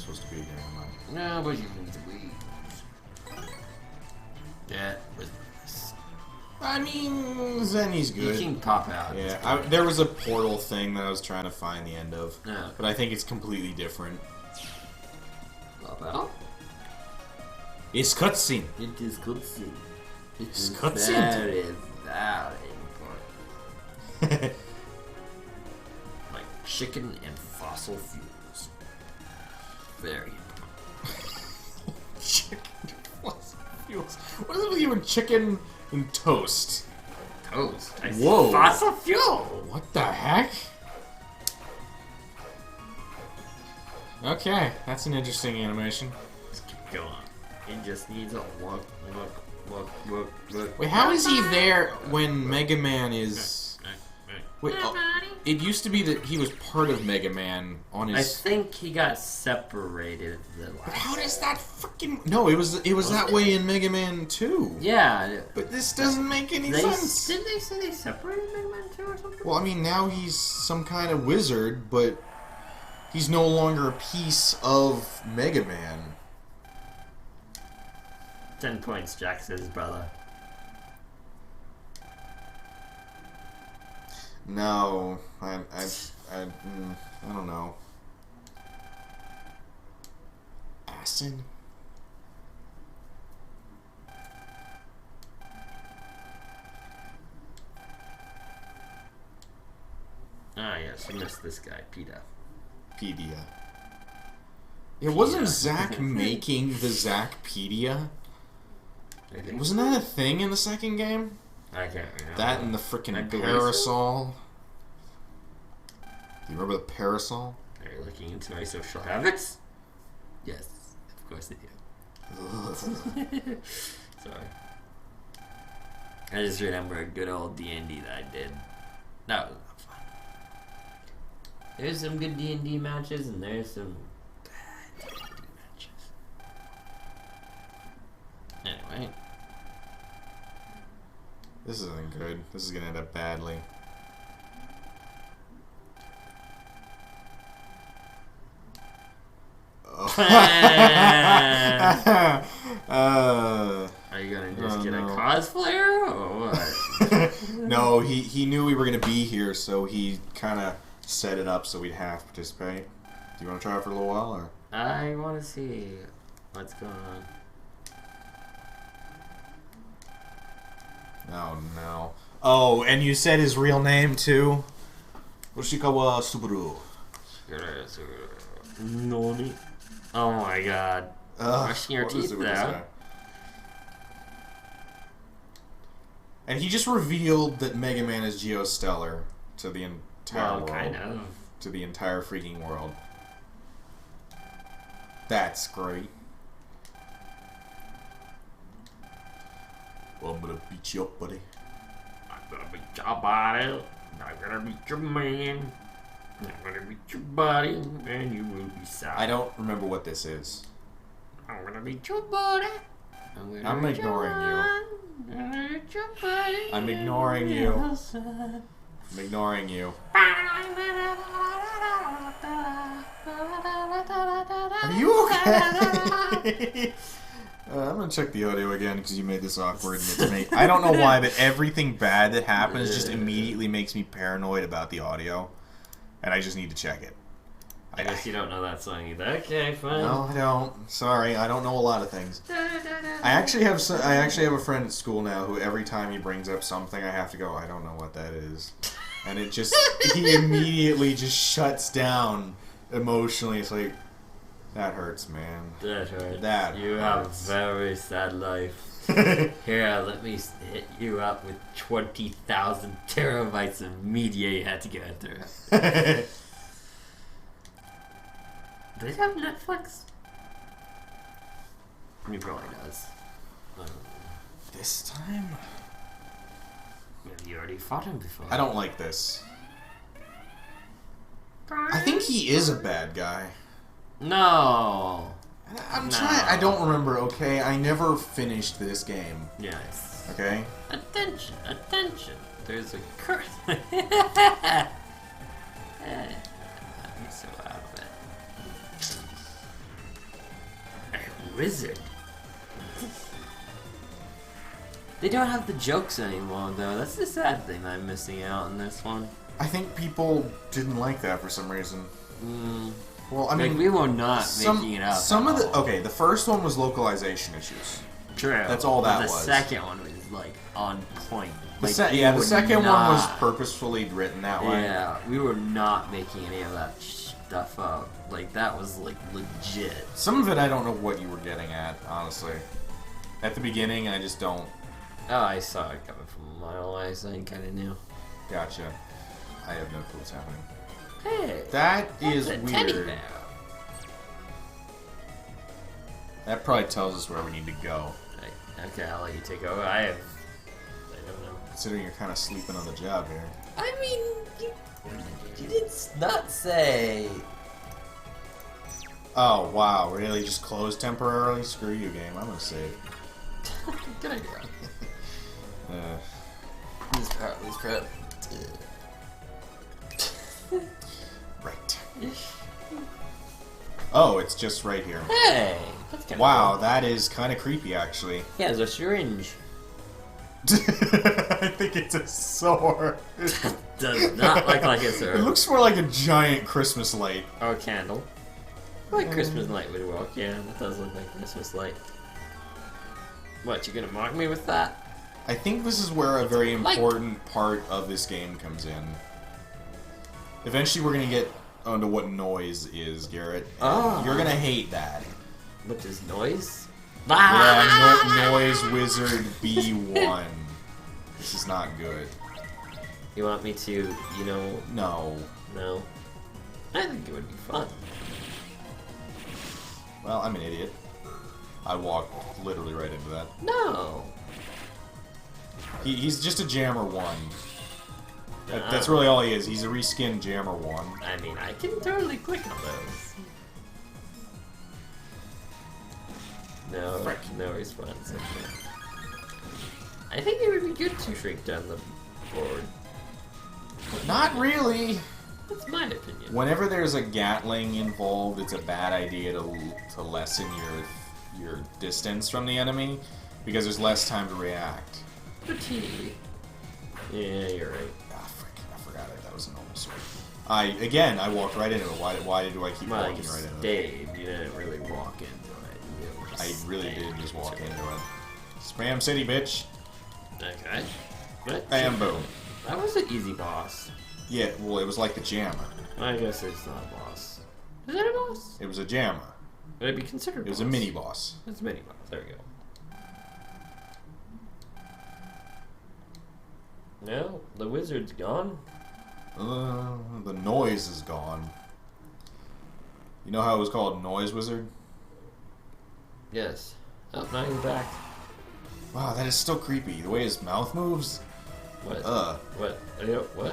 supposed to be here, am I? No, but you can leave. Yeah, with this. I mean, Zenny's good. You can pop out. Yeah, there was a portal thing that I was trying to find the end of. No. But I think it's completely different. Pop out? It's cutscene. It is cutscene. It's cutscene. Very, very important. Like chicken and fossil fuels. Very important. Chicken and fossil fuels. What is it with you and chicken and toast? Toast. I said Whoa. fossil fuel. What the heck? Okay, that's an interesting animation. Let's keep going. He just needs a look. Wait, how is he there when Megaman is... Wait, it used to be that he was part of Megaman on his... I think he got separated the last. But how does that freaking... No, it was that way in Mega Man 2. Yeah. But this doesn't make any sense. Didn't they say they separated Megaman 2 or something? Well, I mean, now he's some kind of wizard, but he's no longer a piece of Mega Man. 10 points, Jack says his brother. No, I don't know. Acid? Ah, yes, you missed this guy, Peter. Pedia. It wasn't Zach making the Zachpedia? Wasn't that a thing in the second game? I can't remember. That and the frickin' parasol. Do you remember the parasol? Are you looking into my social habits? Yes, of course I do. Sorry. I just remember a good old D&D that I did. That was fun. There's some good D&D matches and there's some bad D&D matches. Anyway. This isn't good. This is gonna end up badly. Are you gonna just get a cosplayer or what? No, he knew we were gonna be here, so he kind of set it up so we'd have to participate. Do you want to try it for a little while, or? I want to see what's going on. Oh no. Oh, and you said his real name too? Yoshikawa Subaru. Noni. Oh my god. Brushing your teeth now. And he just revealed that Mega Man is Geostellar to the entire world. Kind of. To the entire freaking world. That's great. Well, I'm gonna beat you up, buddy. I'm gonna beat your body. I'm gonna beat your man. I'm gonna beat your body, and you will be sad. I don't remember what this is. I'm gonna beat your body. I'm ignoring you. I'm ignoring you. I'm ignoring you. Are you okay? I'm gonna check the audio again because you made this awkward and it's me. I don't know why, but everything bad that happens just immediately makes me paranoid about the audio, and I just need to check it. I guess you don't know that song either. Okay, fine. No, I don't. Sorry, I don't know a lot of things. I actually have a friend at school now who every time he brings up something, I have to go, I don't know what that is, and it just he immediately just shuts down emotionally. It's like, that hurts, man. That hurts. That you hurts. have a very sad life. Here, let me hit you up with 20,000 terabytes of media you had to go through. Do they have Netflix? He probably does. This time? Maybe you already fought him before. I don't like this. I think he is a bad guy. No. I'm trying. I don't remember. Okay, I never finished this game. Yes. Okay. Attention, attention. There's a curse. I'm so out of it. wizard. They don't have the jokes anymore, though. That's the sad thing I'm missing out on this one. I think people didn't like that for some reason. Well, I mean, like, we were not making it up. The first one was localization issues. True. That's all that the was. The second one was like on point. The Like, second one was purposefully written that way. Yeah, we were not making any of that stuff up. Like, that was like legit. Some of it I don't know what you were getting at, honestly. At the beginning, I just don't. Oh, I saw it coming from a mile away, so I kind of knew. Gotcha. I have no clue what's happening. Hey, that is a teddy weird. bear. That probably tells us where we need to go. Okay, I'll let you take over. I don't know. Considering you're kind of sleeping on the job here. I mean, you did not say. Oh, wow. Really? Just closed temporarily? Screw you, game. I'm gonna save. Good idea. Lose crap. Right. Oh, it's just right here. Hey! That's kind of wow, cool. that is kind of creepy, actually. Yeah, there's a syringe. I think it's a sword. Does not look like a sword. It looks more like a giant Christmas light. Or a candle. Like Christmas light would work, yeah. That does look like Christmas light. What, you gonna mock me with that? I think this is where a very important part of this game comes in. Eventually we're gonna get onto what noise is, Garrett. Oh. You're gonna hate that. Which is noise? Yeah, Noise Wizard B1. This is not good. You want me to, you know... No. No. I think it would be fun. Well, I'm an idiot. I walked literally right into that. No! He's just a Jammer 1. That's really all he is. He's a reskinned Jammer 1. I mean, I can totally click on those. No, Frick. no response. Okay. I think it would be good to shrink down the board. Not really. That's my opinion. Whenever there's a Gatling involved, it's a bad idea to lessen your distance from the enemy, because there's less time to react. Pretty. Yeah, you're right. Ah, frick. I forgot it. That was a normal sword. I walked right into it. Why do I keep Well, walking you right into it? stayed. You didn't really walk into it. You I just really stayed. did just walk into it. Spam City, bitch. Okay. But Bam, boom. that was an easy boss. Yeah, well, it was like the Jammer. I guess it's not a boss. Is it a boss? It was a Jammer. Would it be considered It was a mini boss. It's a mini boss. There we go. No, the wizard's gone. The noise is gone. You know how it was called Noise Wizard? Yes. Oh, now he's back. Wow, that is still creepy. The way his mouth moves. What? What? What?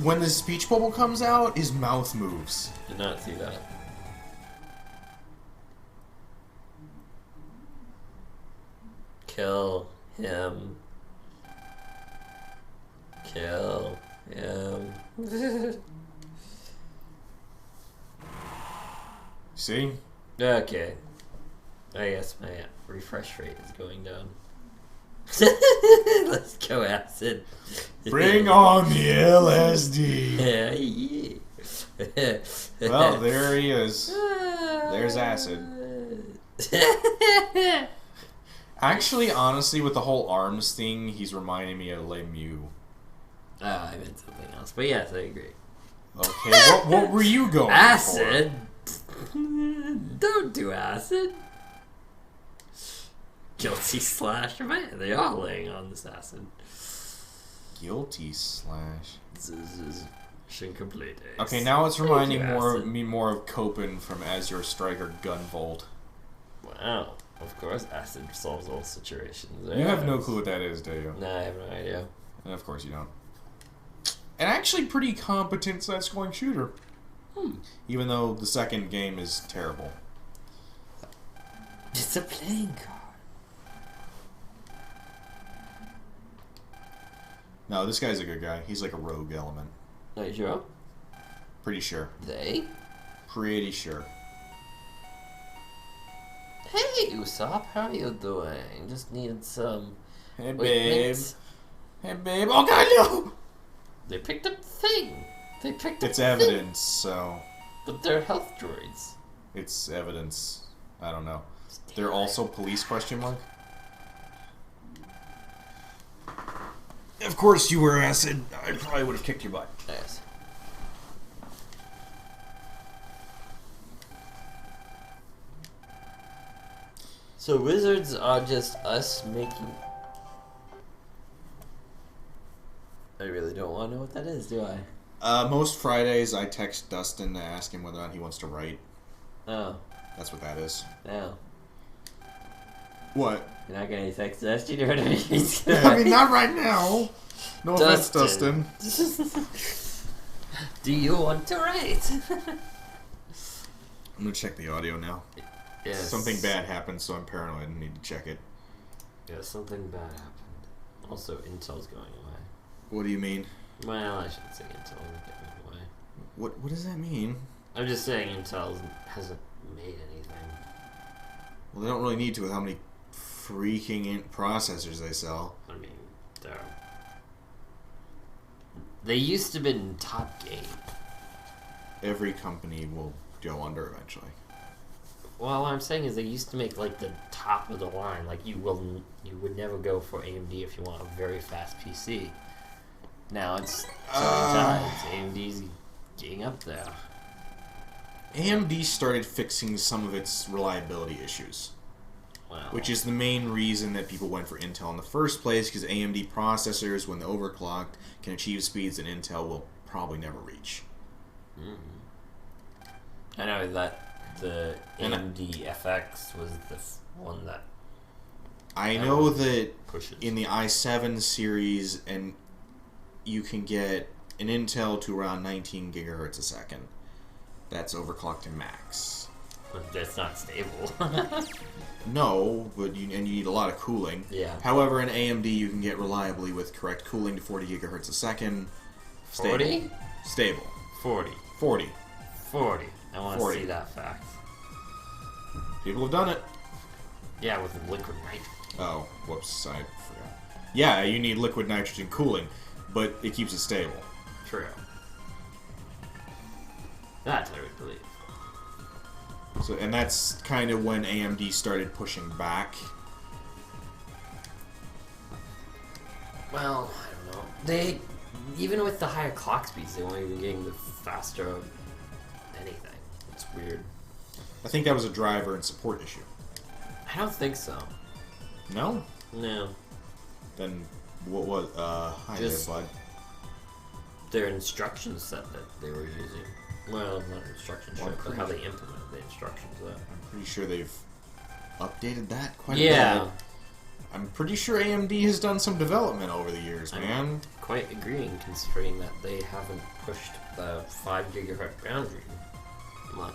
When the speech bubble comes out, his mouth moves. Did not see that. Kill him. Kill him. See? Okay. I guess my refresh rate is going down. Let's go, acid. Bring on the LSD. Yeah. Well, there he is. There's acid. Actually, honestly, with the whole arms thing, he's reminding me of Lemieux. Oh, I meant something else. But yes, I agree. Okay, what were you going Acid? Don't do acid. Guilty slash. Man, they are laying on this acid. for? Guilty slash. Incomplete. Okay, now it's reminding Thank you, me more of Copen from As Your Striker Gunvolt. Wow. Of course, acid solves all situations. You have no clue what that is, do you? No, I have no idea. And of course you don't. An actually pretty competent side-scrolling shooter. Even though the second game is terrible. It's a playing card. No, this guy's a good guy. He's like a rogue element. Are you sure? Pretty sure. They? Pretty sure. Hey, Usopp, how are you doing? Just need some. Hey, babe. Wait, Hey, babe. Oh, God, no! they picked up the thing. They picked up It's the evidence, so... thing. But they're health droids. It's evidence. I don't know. They're also police, question mark? Of course you were acid. I probably would have kicked your butt. Yes. So wizards are just us making... I really don't want to know what that is, do I? Most Fridays I text Dustin to ask him whether or not he wants to write. Oh. That's what that is. No. What? You're not gonna text Dustin or whatever he's I mean, not right now. No offense, Dustin. Do you want to write? I'm gonna check the audio now. Yes. Something bad happened, so I'm paranoid and need to check it. Yeah, something bad happened. Also, Intel's going away. What do you mean? Well, I shouldn't say Intel is going away. What does that mean? I'm just saying Intel hasn't made anything. Well, they don't really need to with how many freaking processors they sell. I mean, they used to be in top game. Every company will go under eventually. Well, what I'm saying is they used to make like the top of the line. Like you would never go for AMD if you want a very fast PC. Now it's AMD's getting up there. AMD started fixing some of its reliability issues. Wow. Which is the main reason that people went for Intel in the first place, because AMD processors, when they're overclocked, can achieve speeds that Intel will probably never reach. I know that the AMD FX was the one that... I know that pushes. in the i7 series, and you can get an Intel to around 19 gigahertz a second. That's overclocked to max. But that's not stable. No, but you need a lot of cooling. Yeah. However, in AMD, you can get reliably with correct cooling to 40 gigahertz a second. Stable. 40? Stable. 40. 40. 40. I want to 40. see that fact. People have done it. Yeah, with liquid nitrogen. Oh, whoops, I forgot. Yeah, you need liquid nitrogen cooling, but it keeps it stable. True. That I would believe. So, and that's kind of when AMD started pushing back. Well, I don't know. They, even with the higher clock speeds, they weren't even getting the faster anything. It's weird. I think that was a driver and support issue. I don't think so. No? No. Then what was, hi Just- there, bud. Their instruction set that they were using. Well, not instruction set, but how they implemented the instructions. I'm pretty sure they've updated that quite a Yeah. bit. I'm pretty sure AMD has done some development over the years, man. Quite agreeing, considering that they haven't pushed the 5 gigahertz boundary much.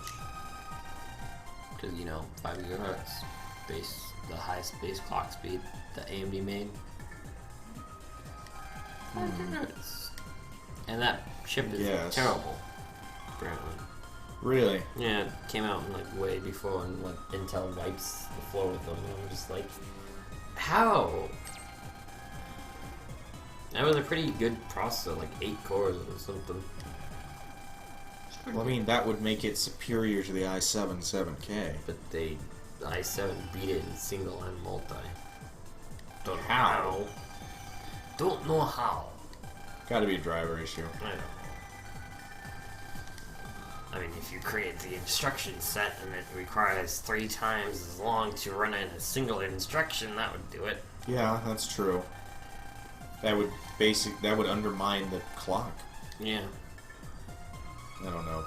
Because, 5 gigahertz the highest base clock speed that AMD made. 5 gigahertz. And that chip is terrible, apparently. Really? Yeah, it came out way before, and Intel wipes the floor with them. And I'm just like, how? That was a pretty good processor, 8 cores or something. Well, I mean, that would make it superior to the i7 7K. But the i7 beat it in single and multi. Don't know How? how. Don't know how. Gotta be a driver issue. I know. I mean, if you create the instruction set and it requires 3 times as long to run in a single instruction, that would do it. Yeah, that's true. That would undermine the clock. Yeah. I don't know.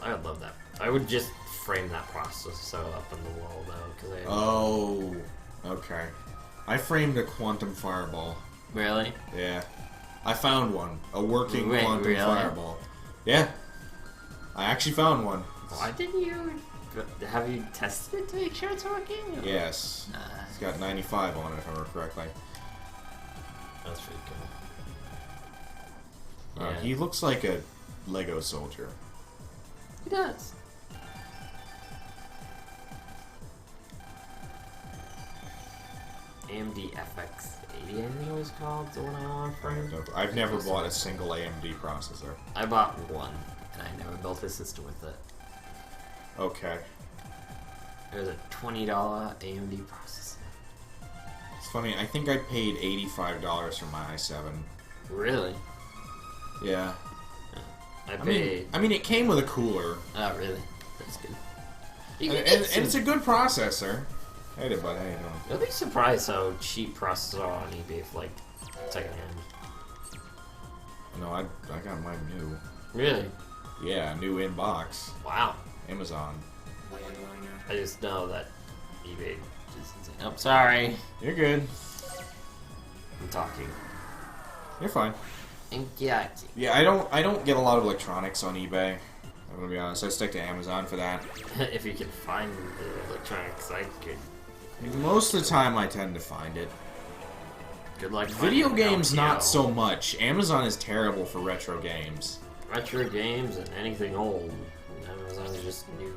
I would love that. I would just frame that processor up on the wall, though, because Oh, okay. I framed a quantum fireball. Really? Yeah. I found one. A working Wait, quantum really? fireball. Yeah. I actually found one. Why didn't you... Have you tested it to make sure it's working? Yes. It's got 95 on it, if I remember correctly. That's pretty cool. Yeah. He looks like a Lego soldier. He does. AMD FX80, I think it was called, the one I offered. I've never bought a single AMD processor. I bought one, and I never built a system with it. Okay. It was a $20 AMD processor. It's funny, I think I paid $85 for my i7. Really? Yeah. I paid... I mean, it came with a cooler. Oh, really? That's good. And it's a good processor. Hey there, bud. How you doing? You'll be surprised how cheap processors are on eBay for, like, secondhand. No, I got mine new. Really? Yeah, new in box. Wow. Amazon. I just know that eBay is insane. Oh, sorry. You're good. I'm talking. You're fine. Yeah. Yeah, I don't get a lot of electronics on eBay. I'm gonna be honest. I stick to Amazon for that. If you can find the electronics, I could. Most of the time, I tend to find it. Good luck. Video games, LTO. not so much. Amazon is terrible for retro games. Retro games and anything old. Amazon is just new.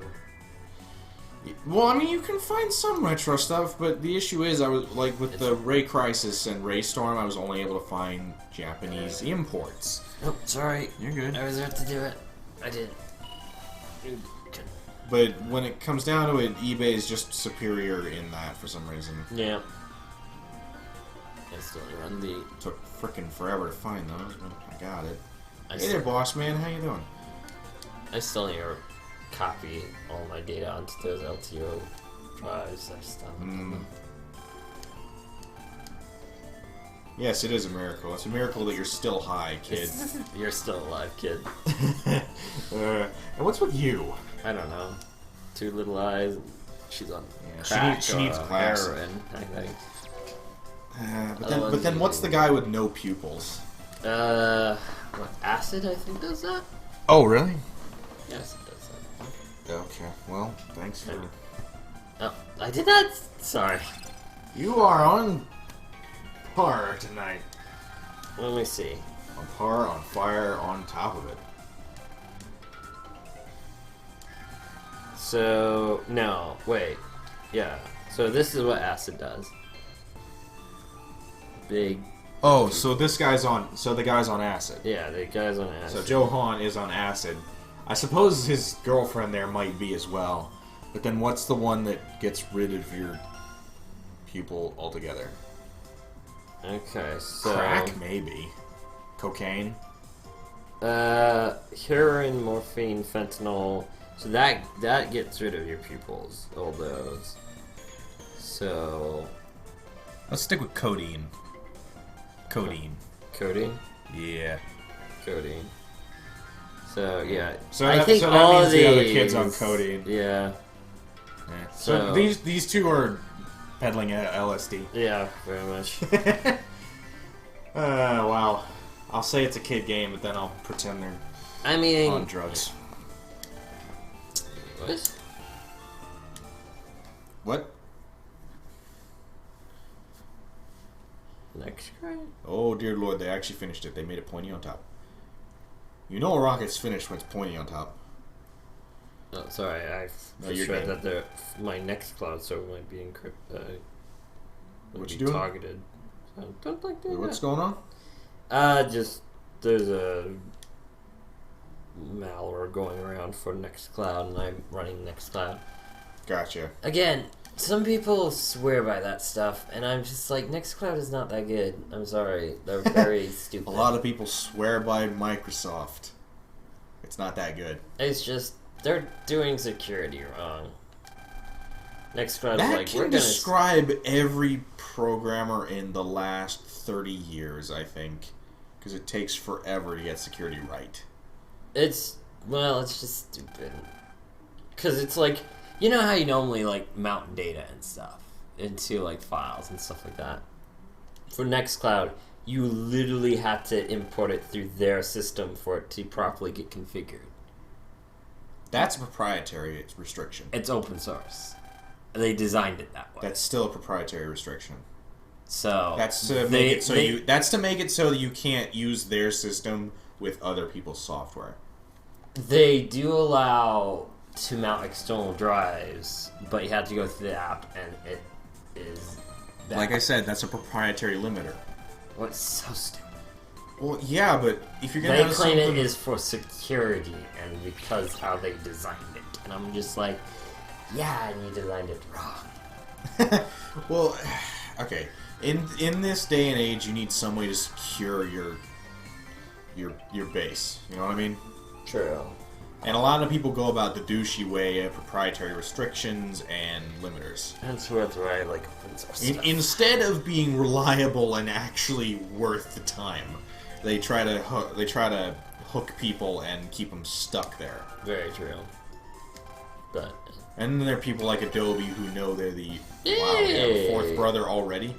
Well, I mean, you can find some retro stuff, but the issue is, I was like with the Ray Crisis and Ray Storm, I was only able to find Japanese imports. Oh, sorry. You're good. I was about to do it. I did. But when it comes down to it, eBay is just superior in that for some reason. Yeah. I still run the. Took frickin' forever to find those, but I got it. I Hey there, boss man. How you doing? I still need to copy all my data onto those LTO drives. I just don't. Yes, it is a miracle. It's a miracle that you're still high, kid. You're still alive, kid. And what's with you? I don't know. Two little eyes. She's on. Yeah, crack she needs glasses. heroin, I think. But then what's the guy with no pupils? What, acid? I think does that. Oh, really? Yes, it does that. Okay. Well, thanks for. Oh, I did that. Sorry. You are on par tonight. Let me see. On par, on fire, on top of it. So no, wait. Yeah. So this is what acid does. Big. Oh, so this guy's on. So the guy's on acid. Yeah, the guy's on acid. So Joe Han is on acid. I suppose his girlfriend there might be as well. But then what's the one that gets rid of your pupil altogether? Okay, so Crack, maybe. Cocaine. Heroin, morphine, fentanyl. So that gets rid of your pupils. All those. So Let's stick with codeine. Codeine. codeine. Yeah. Codeine. So yeah. So I that, think so that all means of the other these- kid's on codeine. Yeah. Yeah. So- So these two are peddling LSD. Yeah, very much. Wow. I'll say it's a kid game, but then I'll pretend they're I mean, on drugs. what? What? Next grade? Oh dear lord, they actually finished it. They made it pointy on top. You know a rocket's finished when it's pointy on top. Oh, sorry, I No, just you're read good. that my next cloud server might be encrypted. What you be doing? targeted. So don't like doing What's that. going on? Just there's a malware going around for Nextcloud, and I'm running Nextcloud. Gotcha. Again, some people swear by that stuff, and I'm just like, Nextcloud is not that good. I'm sorry, they're very stupid. A lot of people swear by Microsoft. It's not that good. It's just they're doing security wrong. Nextcloud is That like, can we're gonna describe every programmer in the last 30 years, I think. Because it takes forever to get security right. It's just stupid. Cause it's like, you know how you normally like mount data and stuff into like files and stuff like that. For Nextcloud, you literally have to import it through their system for it to properly get configured. That's a proprietary restriction. It's open source. They designed it that way. That's still a proprietary restriction. So That's to make it so that's to make it so that you can't use their system with other people's software. They do allow to mount external drives, but you have to go through the app, and it is Like I said, that's a proprietary limiter. Well, it's so stupid. Well, yeah, but if you're gonna They have claim something... it is for security and because how they designed it. And I'm just like, yeah, and you designed it wrong. Well, okay. In this day and age, you need some way to secure your base. You know what I mean? True. And a lot of people go about the douchey way of proprietary restrictions and limiters. That's where I like open source stuff. Instead of being reliable and actually worth the time, they try to hook people and keep them stuck there. Very true. But and then there are people like Adobe who know they're the wow, we have a fourth brother already.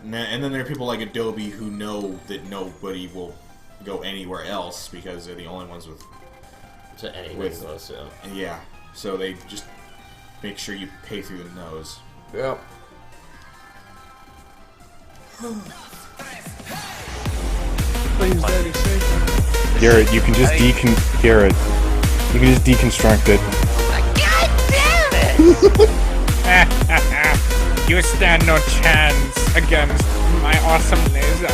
And then there are people like Adobe who know that nobody will go anywhere else because they're the only ones with. To anything goes to. Yeah, so they just make sure you pay through the nose. Yep. Garrett, you can just Garrett, you can just deconstruct it. God damn it! You stand no chance against my awesome laser.